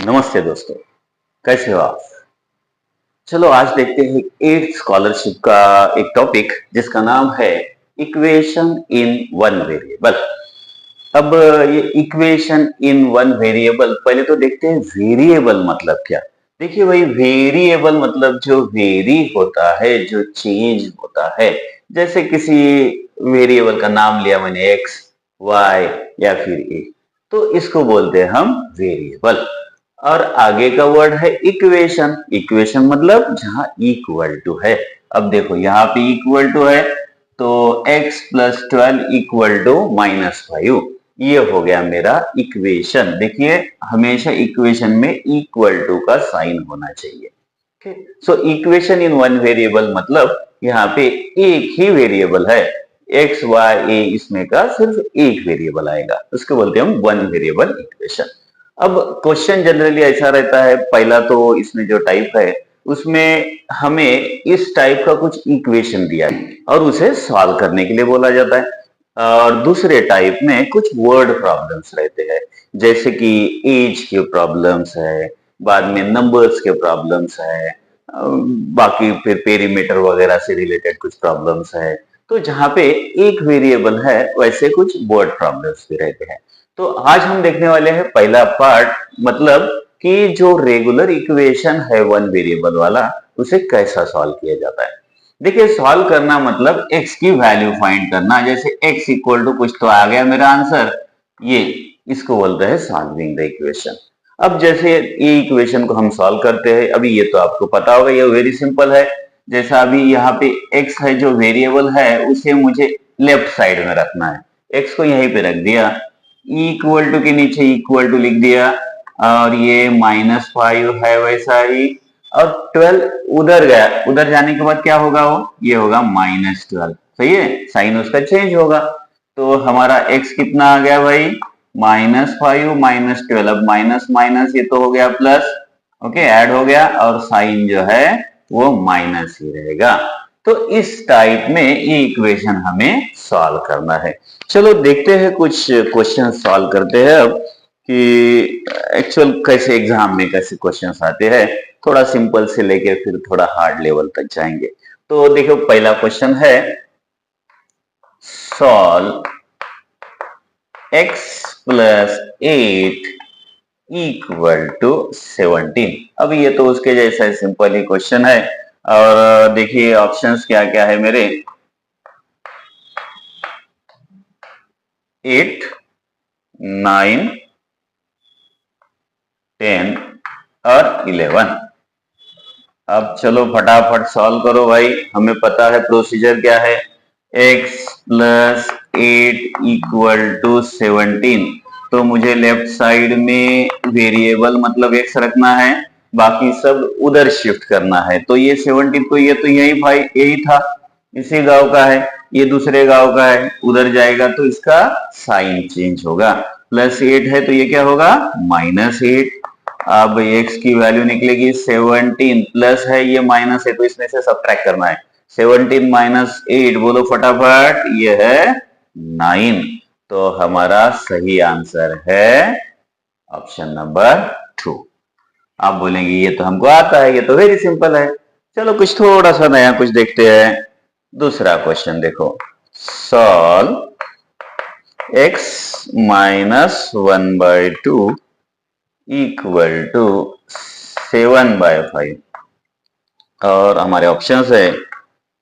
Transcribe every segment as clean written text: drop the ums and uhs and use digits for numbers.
नमस्ते दोस्तों, कैसे हो आप? चलो आज देखते हैं एट्थ स्कॉलरशिप का एक टॉपिक जिसका नाम है इक्वेशन इन वन वेरिएबल। अब ये इक्वेशन इन वन वेरिएबल पहले तो देखते हैं वेरिएबल मतलब क्या। देखिए भाई, वेरिएबल मतलब जो वेरी होता है, जो चेंज होता है। जैसे किसी वेरिएबल का नाम लिया मैंने एक्स, वाई या फिर ए, तो इसको बोलते हैं हम वेरिएबल। और आगे का वर्ड है इक्वेशन। इक्वेशन मतलब जहां इक्वल टू है। अब देखो यहाँ पे इक्वल टू है तो x प्लस 12 इक्वल टू -5, ये हो गया मेरा इक्वेशन। देखिए हमेशा इक्वेशन में इक्वल टू का साइन होना चाहिए। So equation in one variable मतलब यहाँ पे एक ही वेरिएबल है, एक्स वाई ए, इसमें का सिर्फ एक वेरिएबल आएगा, उसको बोलते हैं हम वन वेरिएबल इक्वेशन। अब क्वेश्चन जनरली ऐसा रहता है, पहला तो इसमें जो टाइप है उसमें हमें इस टाइप का कुछ इक्वेशन दिया है और उसे सॉल्व करने के लिए बोला जाता है। और दूसरे टाइप में कुछ वर्ड प्रॉब्लम्स रहते हैं, जैसे कि एज के प्रॉब्लम्स है, बाद में नंबर्स के प्रॉब्लम्स है, बाकी फिर पेरीमीटर वगैरह से रिलेटेड कुछ प्रॉब्लम्स है। तो जहां पे एक वेरिएबल है वैसे कुछ वर्ड प्रॉब्लम्स भी रहते हैं। तो आज हम देखने वाले हैं पहला पार्ट, मतलब कि जो रेगुलर इक्वेशन है वन वेरिएबल वाला, उसे कैसा सॉल्व किया जाता है। देखिए सॉल्व करना मतलब x की वैल्यू फाइंड करना। जैसे x इक्वल टू कुछ तो आ गया मेरा आंसर, ये इसको बोलते हैं सॉल्विंग द इक्वेशन। अब जैसे ये इक्वेशन को हम सॉल्व करते हैं, अभी ये तो आपको पता होगा, ये वेरी सिंपल है। जैसा अभी यहाँ पे x है जो वेरिएबल है, उसे मुझे लेफ्ट साइड में रखना है। x को यहीं पे रख दिया, इक्वल टू के नीचे इक्वल टू लिख दिया, और ये -5 है वैसा ही, और 12 उधर गया, उधर जाने के बाद क्या होगा, वो ये होगा -12। सही है, साइन उसका चेंज होगा। तो हमारा x कितना आ गया भाई, -5 -12। अब माइनस माइनस ये तो हो गया प्लस, ओके, ऐड हो गया, और साइन जो है वो माइनस ही रहेगा। तो इस टाइप में ये इक्वेशन हमें सॉल्व करना है। चलो देखते हैं, कुछ क्वेश्चन सॉल्व करते हैं अब कि एक्चुअल कैसे एग्जाम में कैसे क्वेश्चंस आते हैं। थोड़ा सिंपल से लेके फिर थोड़ा हार्ड लेवल तक जाएंगे। तो देखो पहला क्वेश्चन है, solve x plus 8 equal to 17। अब ये तो उसके जैसा सिंपल ही क्वेश्चन है। और देखिए ऑप्शंस क्या क्या है मेरे, 8, 9, 10 और 11। अब चलो फटाफट सॉल्व करो भाई, हमें पता है प्रोसीजर क्या है। x प्लस 8 इक्वल टू 17, तो मुझे लेफ्ट साइड में वेरिएबल मतलब x रखना है, बाकी सब उधर शिफ्ट करना है। तो ये 17 तो ये तो यही भाई यही था, इसी गांव का है, ये दूसरे गांव का है, उधर जाएगा तो इसका साइन चेंज होगा। प्लस 8 है तो ये क्या होगा, -8। अब x की वैल्यू निकलेगी 17, प्लस है ये माइनस है तो इसमें से सब्ट्रैक्ट करना है। 17 -8 बोलो फटाफट, ये है 9। तो हमारा सही आंसर है ऑप्शन नंबर 2। आप बोलेंगे ये तो हमको आता है, ये तो वेरी सिंपल है। चलो कुछ थोड़ा सा नया कुछ देखते हैं। दूसरा क्वेश्चन देखो, सॉल्व x -1/2 इक्वल टू 7/5, और हमारे ऑप्शंस है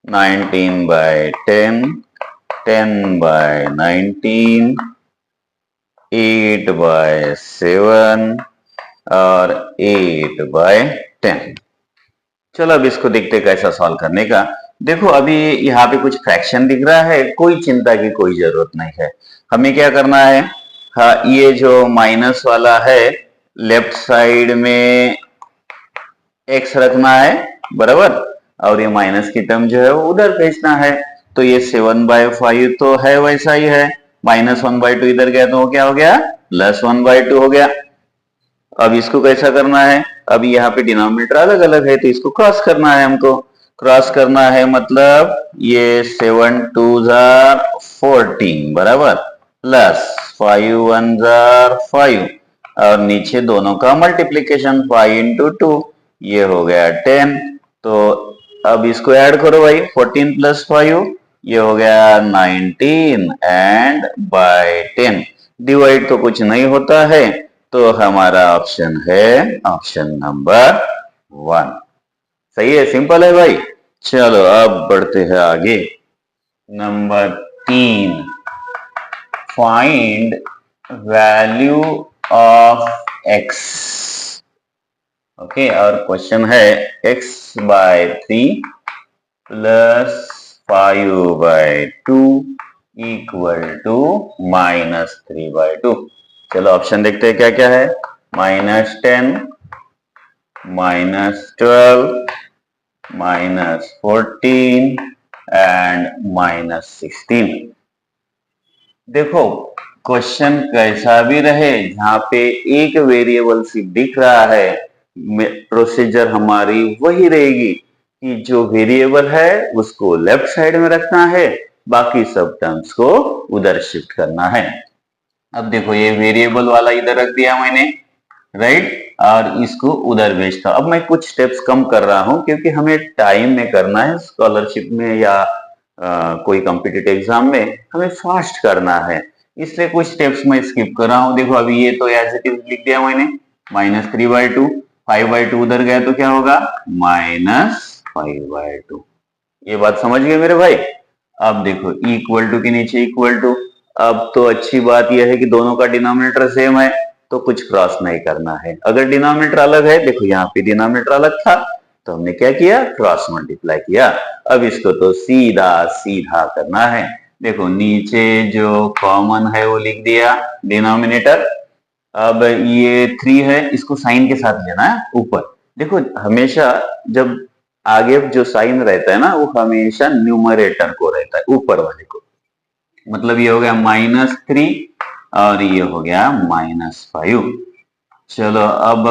19/10, 10/19, 8/7 और 8/10। चलो अब इसको देखते कैसा सॉल्व करने का। देखो अभी यहाँ पे कुछ फ्रैक्शन दिख रहा है, कोई चिंता की कोई जरूरत नहीं है। हमें क्या करना है, हाँ ये जो माइनस वाला है लेफ्ट साइड में x रखना है, बराबर, और ये माइनस की टर्म जो है वो उधर भेजना है। तो ये 7/5 तो है वैसा ही है, -1/2 इधर गया तो वो क्या हो गया, +1/2 हो गया। अब इसको कैसा करना है, अभी यहाँ पे डिनोमिनेटर अलग अलग है तो इसको क्रॉस करना है हमको। क्रॉस करना है मतलब ये 7 2s are 14, बराबर, प्लस 5 1s are 5, और नीचे दोनों का मल्टीप्लीकेशन 5 इंटू 2, ये हो गया 10। तो अब इसको ऐड करो भाई, 14 प्लस 5, ये हो गया 19 एंड बाय 10 डिवाइड तो कुछ नहीं होता है, तो हमारा ऑप्शन है ऑप्शन नंबर 1। सही है, सिंपल है भाई। चलो अब बढ़ते हैं आगे। Number 3, find value of x। Okay, और क्वेश्चन है x/3 प्लस 5/2 इक्वल टू -3/2। चलो ऑप्शन देखते हैं क्या क्या है। -10, -12, -14 एंड -16। देखो क्वेश्चन कैसा भी रहे, जहां पे एक वेरिएबल सिर्फ दिख रहा है, प्रोसीजर हमारी वही रहेगी कि जो वेरिएबल है उसको लेफ्ट साइड में रखना है, बाकी सब टर्म्स को उधर शिफ्ट करना है। अब देखो ये वेरिएबल वाला इधर रख दिया मैंने, राइट, और इसको उधर भेजता हूं। अब मैं कुछ स्टेप्स कम कर रहा हूं क्योंकि हमें टाइम में करना है, स्कॉलरशिप में या कोई कॉम्पिटिटिव एग्जाम में हमें फास्ट करना है, इसलिए कुछ स्टेप्स मैं स्किप कर रहा हूं। देखो अभी ये तो एज इट इज लिख दिया मैंने, -3/2, 5/2 उधर गया तो क्या होगा, -5/2। ये बात समझ गए मेरे भाई। अब देखो इक्वल टू के नीचे इक्वल टू, अब तो अच्छी बात यह है कि दोनों का डिनोमिनेटर सेम है, तो कुछ क्रॉस नहीं करना है। अगर डिनोमिनेटर अलग है, देखो यहाँ पे डिनोमिनेटर अलग था, तो हमने क्या किया, क्रॉस मल्टीप्लाई किया। अब इसको तो सीधा सीधा करना है। देखो नीचे जो कॉमन है वो लिख दिया डिनोमिनेटर। अब ये 3 है, इसको साइन के साथ लेना है ऊपर। देखो हमेशा जब आगे जो साइन रहता है ना, वो हमेशा न्यूमरेटर को रहता है, ऊपर वाले को। मतलब ये हो गया -3 और ये हो गया -5। चलो अब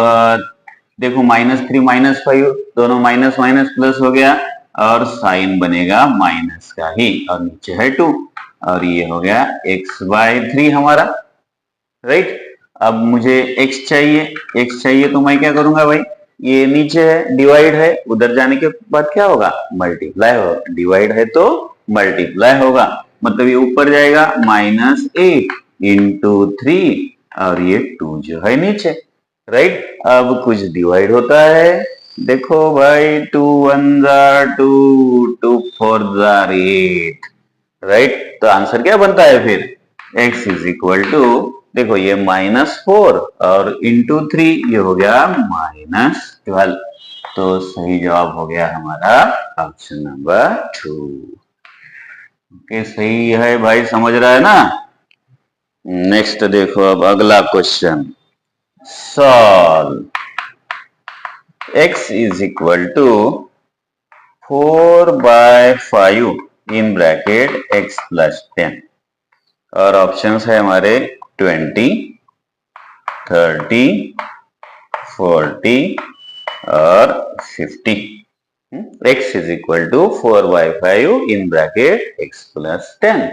देखो -3 -5 दोनों माइनस माइनस प्लस हो गया, और साइन बनेगा माइनस का ही, और नीचे है 2, और ये हो गया x/3 हमारा, राइट। अब मुझे x चाहिए तो मैं क्या करूंगा भाई, ये नीचे है, डिवाइड है, उधर जाने के बाद क्या होगा, मल्टीप्लाई होगा। डिवाइड है तो मल्टीप्लाई होगा, मतलब ये ऊपर जाएगा -8 इंटू 3, और ये 2 जो है नीचे, राइट। अब कुछ डिवाइड होता है, देखो भाई 2 1 2, 2 4 8, राइट। तो आंसर क्या बनता है फिर, x इज इक्वल टू, देखो ये -4 और इंटू 3, ये हो गया -12। तो सही जवाब हो गया हमारा ऑप्शन नंबर 2। ओके, सही है भाई, समझ रहा है ना। नेक्स्ट देखो अब अगला question, solve x is equal to 4/5 in bracket x plus 10, और ऑप्शंस है हमारे 20, 30, 40 और 50। x is equal to 4/5 in bracket x plus 10।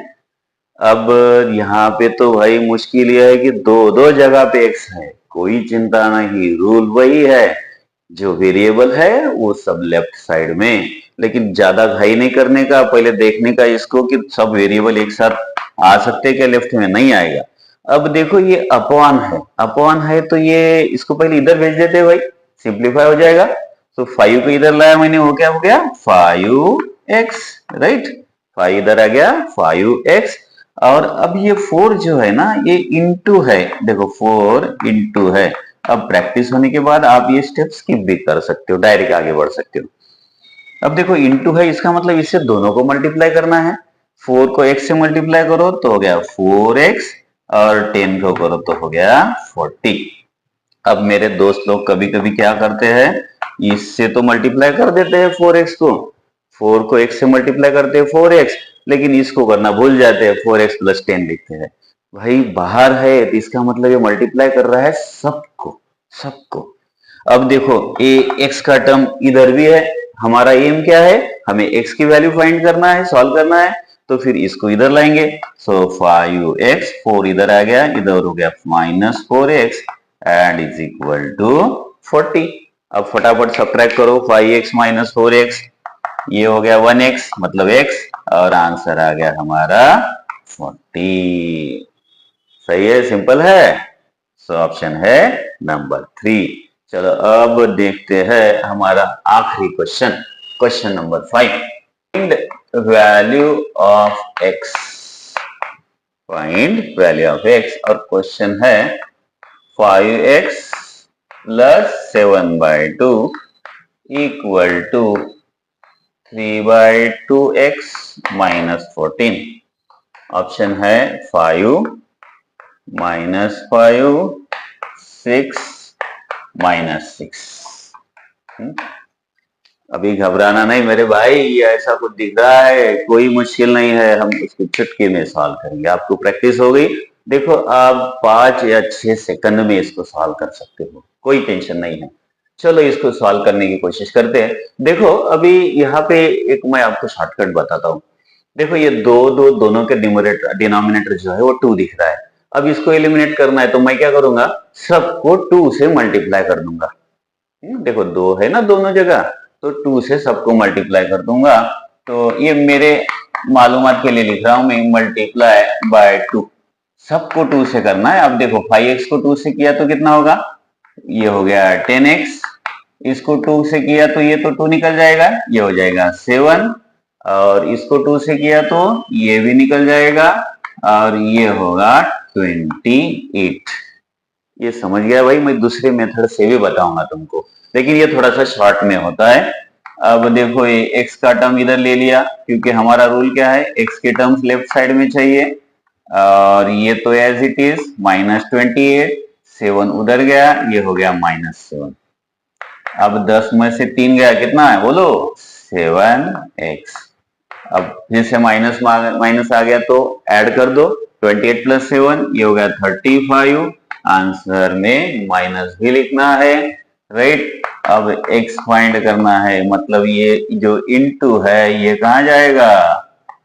अब यहाँ पे तो भाई मुश्किल यह है कि दो दो जगह पे x है, कोई चिंता नहीं, रूल वही है, जो वेरिएबल है वो सब लेफ्ट साइड में। लेकिन ज्यादा घाई नहीं करने का, पहले देखने का इसको कि सब वेरिएबल एक साथ आ सकते क्या लेफ्ट में, नहीं आएगा। अब देखो ये अपॉन है तो ये इसको पहले इधर भेज देते हैं भाई, सिंप्लीफाई हो जाएगा। तो 5 को इधर लाया मैंने, वो क्या हो गया 5x, राइट। 5 इधर आ गया 5x, और अब ये 4 जो है ना, ये इंटू है, देखो 4 इंटू है। अब प्रैक्टिस होने के बाद आप ये स्टेप स्किप भी कर सकते हो, डायरेक्ट आगे बढ़ सकते हो। अब देखो इंटू है, इसका मतलब इससे दोनों को मल्टीप्लाई करना है। 4 को x से मल्टीप्लाई करो तो हो गया 4x, और 10 को करो तो हो गया 40। अब मेरे दोस्त लोग कभी कभी क्या करते हैं, इससे तो मल्टीप्लाई कर देते हैं 4x को, 4 को x से मल्टीप्लाई करते हैं 4x, लेकिन इसको करना भूल जाते हैं, 4x प्लस 10 लिखते हैं। भाई बाहर है तो इसका मतलब ये मल्टीप्लाई कर रहा है सबको। अब देखो ये x का टर्म इधर भी है, हमारा एम क्या है, हमें x की वैल्यू फाइंड करना है, सॉल्व करना है, तो फिर इसको इधर लाएंगे। सो 5x, 4 इधर आ गया, इधर हो गया -4x, and is equal to 40। अब फटाफट सब्ट्रैक्ट करो, 5x माइनस 4x, ये हो गया 1x मतलब x, और आंसर आ गया हमारा 40। सही है, सिंपल है। सो ऑप्शन है नंबर 3। चलो अब देखते हैं हमारा आखिरी question, question number 5। Find value of x, find value of x, और क्वेश्चन है 5x plus 7/2 equal to 3/2x minus 14। Option है 5 माइनस 5, 6 माइनस 6। अभी घबराना नहीं मेरे भाई, ये ऐसा कुछ दिख रहा है, कोई मुश्किल नहीं है, हम इसको चुटकी में सॉल्व करेंगे। आपको प्रैक्टिस हो गई, देखो आप 5 या 6 सेकंड में इसको सॉल्व कर सकते हो, कोई टेंशन नहीं है। चलो इसको सॉल्व करने की कोशिश करते हैं। देखो अभी यहाँ पे एक मैं आपको शॉर्टकट बताता हूँ। देखो ये दोनों के डिनोमिनेटर जो है वो 2 दिख रहा है। अब इसको एलिमिनेट करना है तो मैं क्या करूंगा, सबको 2 से मल्टीप्लाई कर दूंगा। देखो 2 है ना दोनों जगह, तो 2 से सबको मल्टीप्लाई कर दूंगा। तो ये मेरे मालूमात के लिए लिख रहा हूं मैं, मल्टीप्लाई बाय 2, सबको 2 से करना है। अब देखो 5x को 2 से किया तो कितना होगा, ये हो गया 10x, इसको 2 से किया तो ये तो 2 निकल जाएगा, ये हो जाएगा 7, और इसको 2 से किया तो ये भी निकल जाएगा, और ये होगा 28। ये समझ गया भाई, मैं दूसरे मेथड से भी बताऊंगा तुमको, लेकिन ये थोड़ा सा शॉर्ट में होता है। अब देखो ये x का टर्म इधर ले लिया, क्योंकि हमारा रूल क्या है, x के टर्म्स लेफ्ट साइड में चाहिए, और ये तो एज इट इज -28, 7 उधर गया, ये हो गया -7। अब 10 में से 3 गया, कितना है बोलो, 7x। अब फिर से माइनस माइनस आ गया तो ऐड कर दो, 28 प्लस 7 ये हो गया 35। आंसर में माइनस भी लिखना है, राइट। अब x फाइंड करना है, मतलब ये जो इनटू है ये कहा जाएगा,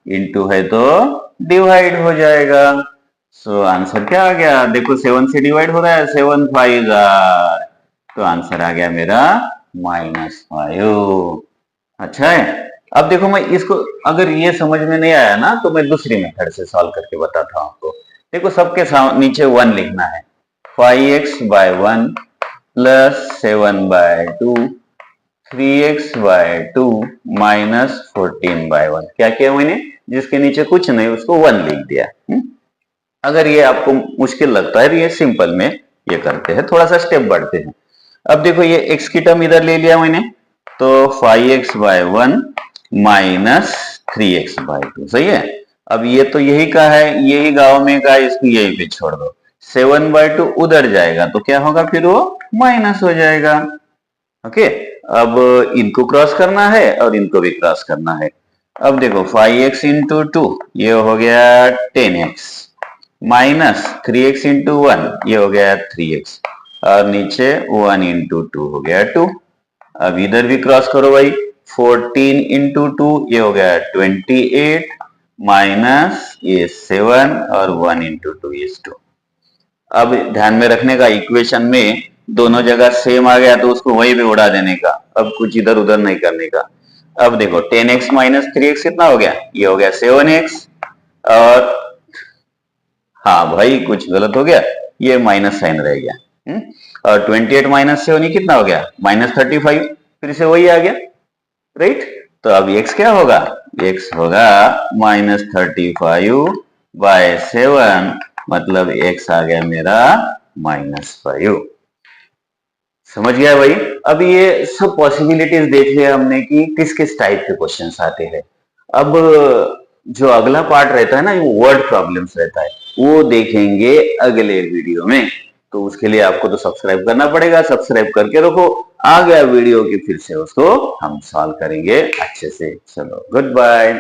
इनटू है तो डिवाइड हो जाएगा। सो आंसर क्या आ गया, देखो 7 से डिवाइड हो रहा है, 7 5 तो आंसर आ गया मेरा -5। अच्छा है। अब देखो मैं इसको, अगर ये समझ में नहीं आया ना तो मैं दूसरी मेथड से सॉल्व करके बताता हूं आपको। देखो सबके नीचे 1 लिखना है, 5x/1 प्लस 7/2 3x/2 माइनस 14/1। क्या किया मैंने, जिसके नीचे कुछ नहीं उसको 1 लिख दिया। अगर ये आपको मुश्किल लगता है तो ये सिंपल में ये करते हैं, थोड़ा सा स्टेप बढ़ते हैं। अब देखो ये x की टर्म इधर ले लिया मैंने, तो 5x/1 माइनस 3x/2, सही है। अब ये तो यही का है, यही गांव में का, इसको यही पे छोड़ दो, 7/2 उधर जाएगा तो क्या होगा, फिर वो माइनस हो जाएगा। ओके, अब इनको क्रॉस करना है और इनको भी क्रॉस करना है। अब देखो 5x इंटू 2 ये हो गया 10x, माइनस 3x इंटू 1 ये हो गया 3x, और नीचे 1 इंटू 2 हो गया 2। अब इधर भी क्रॉस करो भाई, 14 इंटू 2 ये हो गया 28, माइनस ये 7, और 1 इंटू 2 इज 2। अब ध्यान में रखने का, इक्वेशन में दोनों जगह सेम आ गया तो उसको वही पे उड़ा देने का, अब कुछ इधर उधर नहीं करने का। अब देखो 10x माइनस 3x कितना हो गया, ये हो गया 7x, और हाँ भाई कुछ गलत हो गया, ये माइनस साइन रह गया। और 28 माइनस 7 ये कितना हो गया, -35, फिर से वही आ गया, राइट। तो अब x क्या होगा, x होगा -35/7, मतलब x आ गया मेरा -5। समझ गया भाई। अब ये सब पॉसिबिलिटीज देख लिया हमने कि किस किस टाइप के क्वेश्चंस आते हैं। अब जो अगला पार्ट रहता है ना, वो वर्ड प्रॉब्लम्स रहता है, वो देखेंगे अगले वीडियो में। तो उसके लिए आपको तो सब्सक्राइब करना पड़ेगा, सब्सक्राइब करके रखो, आ गया वीडियो की फिर से उसको हम सॉल्व करेंगे अच्छे से। चलो गुड बाय।